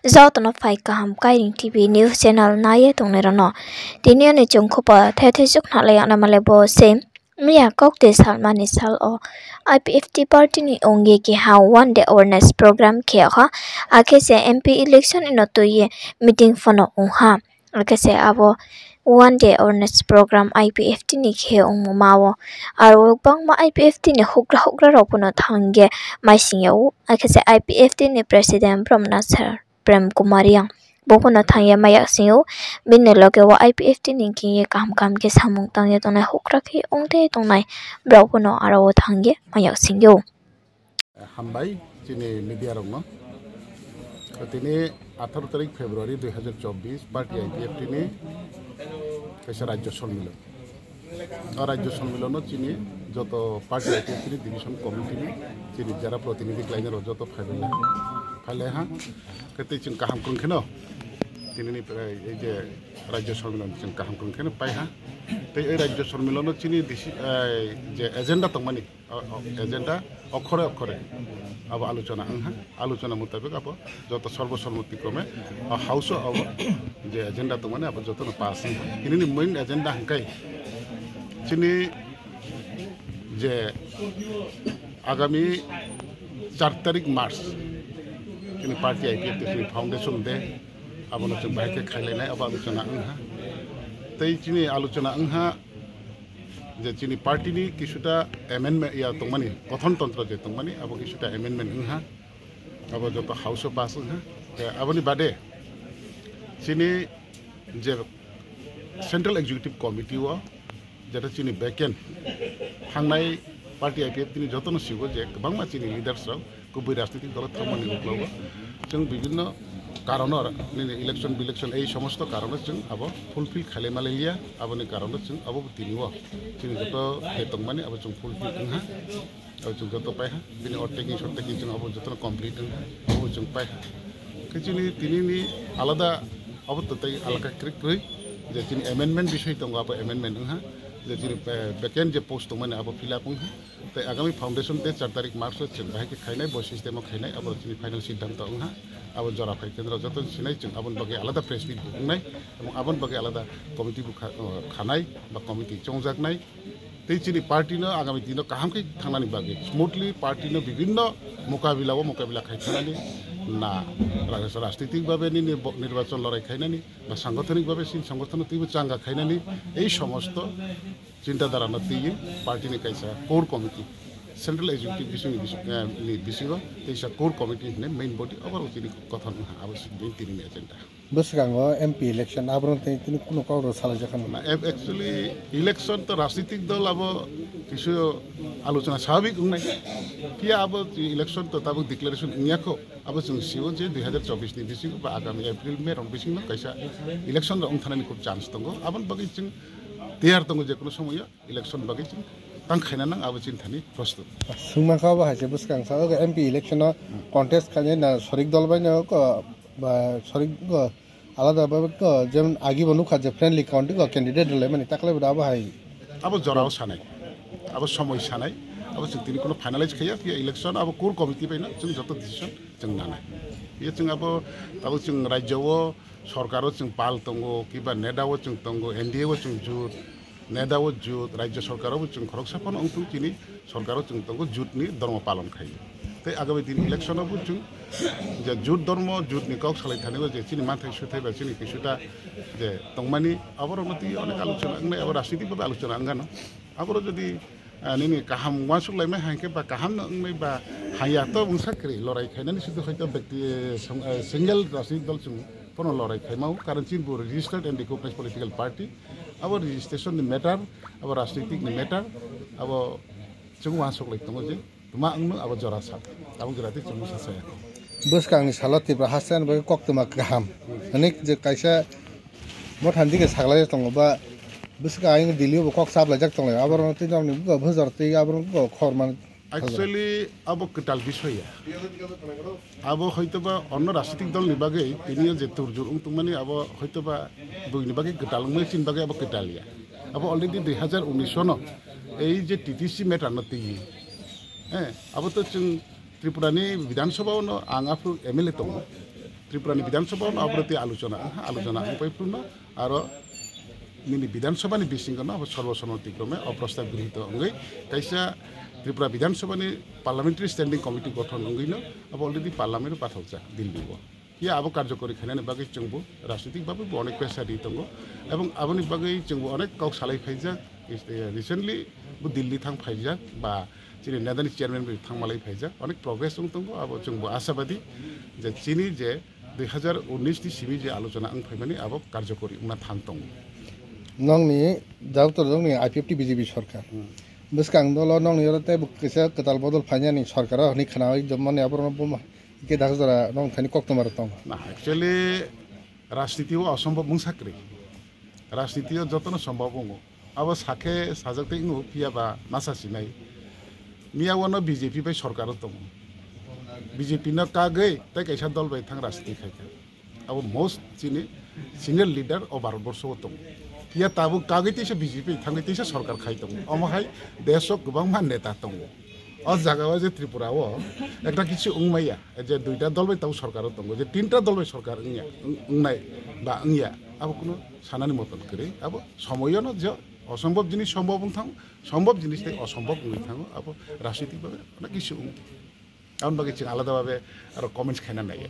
Zautono fai kaham kairing TV news channel naye tongnerono. Tini ani chungkhopa thethesuk nalaya namalebo same. Mia kokte salmani sal o IPFT party ni onge ki how one day awareness program kya akese MP election inoto ye meeting fono unha akese abo one day awareness program IPFT ni khe ongmawo aro bangma IPFT ni hukra ropono thange maisingyo akese IPFT ni president Brahmana sir Prem Kumariang Bokono thangya mayak singo binne loge wa IPFT ni ki kam ke samung tangya tonai hukra ki ongte tongnai bokono aro thangye mayak singyo Hambai chini media rongno tini 18 तारीख February 2024 party IPFT ni kaisa rajyo সম্মেলন রাজ্য সম্মেলন চিনি যত party IPFT ni division committee ni চিনি যারা প্রতিনিধি ক্লাইনের যত ফাইলে হ্যাঁ কেতে চিন কাহাম কুনখেনো তিনি এই যে রাজ্য সম্মেলন চিন কাহাম কুনখেনো পাই হ্যাঁ তো এই রাজ্য সম্মেলন চিনি যে এজেন্ডা তংমানি এজেন্ডা অক্ষরে অক্ষরে আবো আলোচনা মোতাবেক আবো যত সর্বসম্মতিক্রমে হাউস আবো যে এজেন্ডা তংমানি আবো যত পাস ইনি মেইন এজেন্ডা হাঙ্কাই চিনি যে আগামী 4 তারিখ মার্চ চিনি পার্টি IPFT ফাউন্ডেশন দে আবনো जों बाहायके खायलायनाय आबो आलोचना अंहा तै चिनि आलोचना अंहा जे चिनि पार्टीनि किसुटा एमेन्डमेन्ट या तंमानि गठन तंत्र जे तंमानि आबो किसुटा एमेन्डमेन्ट अंहा आबो जतो हाउस अफ पास अंहा आबोनि बादे चिनि जे सेंट्रल एग्जीक्यूटिव कमिटी व जेटा चिनि बेकेन थांनाय पार्टी IPFT नि जतनो सिगो जे गोबांमा चिनि लिडार्स गुबै राजनीतिक दल थांमानि उग्लाव जों विभिन्न कारण इलेक्शन এই সমস্ত কারণে जों আবো ফুলফিল খালেমালিয়া আবনি কারণে जों আবো তিনিও চিনি যত হেতংমানি আবো जों ফুলফিল अंहा আবো जों যত পাইহা বিনি অটেকি সটেকি जों আবো যত কমপ্লিট अंहा আবো जों পাইহা কিচিনি তিনিনি আলাদা আবো ততাই আলাদা ক্রিক যে চিনি এমেন্ডমেন্ট বিষয় দङ আবো এমেন্ডমেন্ট अंहा যে চিনি বেকেন যে পোস্ট দङমানি আবো ফিলআপ अंहा তাই আগামী ফাউন্ডেশন ডে 4 তারিখ মার্চ जों बाहायके खायनाय बय सिस्टेमाव खायनाय आबो चिनि फाइनाल सिद्धांत अंहा आबो जरा फाइ केन्द्र जतन सिनाय जों आबन बागे आलादा प्रेस मिट बुंनाय एबं आबन बागे आलादा कमिटि खानाय बा कमिटि चंजाकनाय तै चिनि पार्टीनो आगामी दिनो काहामकै थांनानै बागे स्मुथली पार्टीनो विभिन्न मुकाबिला खायखानानै ना राजनीतिक भावे निर्वाचन लड़ाई खायनानै बा सांगठनिक भावे संगठन तीबो चांगा खायनानै এই সমস্ত চিন্তাধারা तीन पार्टीनि कायसा कोर कमिटि सेंट्रल एग्जीक्यूटिव बिसिङाव तेसा कोर कमिटि होननाय मेइन बडी अबर उचिनि कथन आवश्यक दिन तिनि एजेंडा बसगाङो MP इलेक्शन आब्रन तिनि कुनो काउरो सालाय जाखान ना एक्चुअली इलेक्शन तो राजनीतिक दल अब किछु आलोचना स्वाभाविक होननाय कि अब इलेक्शन तो ताबो डिक्लेरेशन नियाखौ अब जों सिउ जे 2024 नि बिसिङ बा आगामी एप्रिल मे रं बिसिङ कायसा इलेक्शन रं थानायनि खूब चान्स दङ आबन बागै जों तैयार दङ जे कुनो समय इलेक्शन बागै जों तंखायना नang abo chintani प्रस्तुत sungmaka ba haise buskan sa MP election contest khane na sorik dol bai na ko ba sorik ko alada ba ko যেমন agi bonu khaje friendly county ko candidate le mani takle ba ba hai abo jorao sanai abo somoy sanai abo tini kono finalize khaya ki election abo core committee bai na जों जत decision जों नानाय ये जों abo tabo जों rajyo सरकारो जों पाल दंगो किबा नेदाओ जों दंगो NDA जों जुत नेदाओ जुत राज्य सरकाराव जों खरकसाफन अंतु चिनि सरकाराव जों दंगो जुतनि धर्म पालन खायो तै आगामी दिन इलेक्शनाव जों जे जुत धर्म जुतनि काउ सालाय थानायबो जे चिनि माथाय सुथाय बा चिनि किसुटा जे तंमानि आबरमति अनेक आलोचना अंगनाय आबो राजनीतिक भाबे आलोचना अंगानो आबरो जदि निनि काहाम वासुलायमाय हांके बा काहाम अंगनाय बा हायात बुंसाख्रि लड़ाई खायनानि सिधु हयतो व्यक्ति सिंगल राजनीतिक दल जों কোনো লড়াই খাইমাও কারণ চিনবো registered and recognised political party আবার রেজিস্ট্রেশন नि मैटर আবার রাজনীতিক नि मैटर আবার जों वासक लाइक दङ जे मा अंनो आबाद जरा सा आबो गराति जों सासाया बसगांनि सालति बा हासान बा कक्तमा गाहाम अनेक जे कायसा मथान दिगे सागलाय दङ बा बसगांनि दिलियो कक साबलाय जाक दङ आबर तिनावनि भजरति आबर खरमान एक्चुअली अब कटाल विषय अब हयतोबा अन्य राजनीतिक दल निबागे तिनियो जे तुरजुर तुमानि अब हयतोबा बुइनि बागे कटाल मैचिन बागे अब कटालिया अब अलरेडी 2019 न এই যে টিটিসি মেটাर नति अब तो जों त्रिपुरानि विधानसभायाव आंगाफोर MLA दङ ত্রিপুরানি বিধানসভা অবরতি আলোচনা পরিপূর্ণ আর নিনি বিধানসভানি বিশৃঙ্খলা সর্বসম্মতিক্রমে অপ্রস্তাব গৃহীত অঙ্গই কাইসা ত্রিপুরা বিধানসভানি পার্লামেন্টারি স্ট্যান্ডিং কমিটি গঠন অঙ্গইনো অলরেডি পার্লামেন্ট পাঠাওজা দিল্লিব ইয়া আবো কার্যকরী খাইনানি বাকি जोंबो राजनीतिकভাবে অনেক প্রেসারি দङ এবং আবনি বাকি जोंबो অনেক কাউ সালাই ফাইজা রিসেন্টলি দিল্লি থাং ফাইজা বা চিনি নেদানি চেয়ারম্যান থাংমালাই ফাইজা অনেক প্রগ্রেস দङ আবো जोंबो আশাবাদী যে চিনি যে 2019 नि सिमी जे आलोचना आं फाइमानि आबो कार्यकरी उना थां दङ नंनि जाउतर नंनि आईपीएफटी बीजेपी सरकार बसकां दल नंनि रते कैसा कताल बदल फाइनानि सरकार हनि खनाय जमने आबरन बमा के दागजरा नं खानि कक्तमार दङ ना एक्चुअली राजनीतिও असम्भव मुंसाक्रि राजनीतिও যতন সম্ভব দङ अब साखे साजकते इनु पियाबा मासासिनाय मियावनो बीजेपी बाय सरकार दङ बीजेपी न कागै ताइ कैसा दल बाय थां राजनीति खायखा अब most Chini senior lidar of Bharatvarsha दङ पिया ताबु कागै तैसे बीजेपी थांगै तैसे सरकार खाय दङ अमहाय देशक गोबां मान नेता दङ अ जागाव जे त्रिपुराव एकटा किछु उंमाया जे दुइटा दल बाय ताउ सरकार दङ जे तीनटा दल बाय सरकार उंनाय बा उंया अब कुनो सानानि मतन करे अब समयनो जे असम्भव जिनिस सम्भव थां सम्भव जिनिस ताइ असम्भव उंनाय थाङो अब राजनीतिक भाबे अनेक किछु आउन बागै जों आलादाभाबे आरो कमेन्ट्स खायना नायो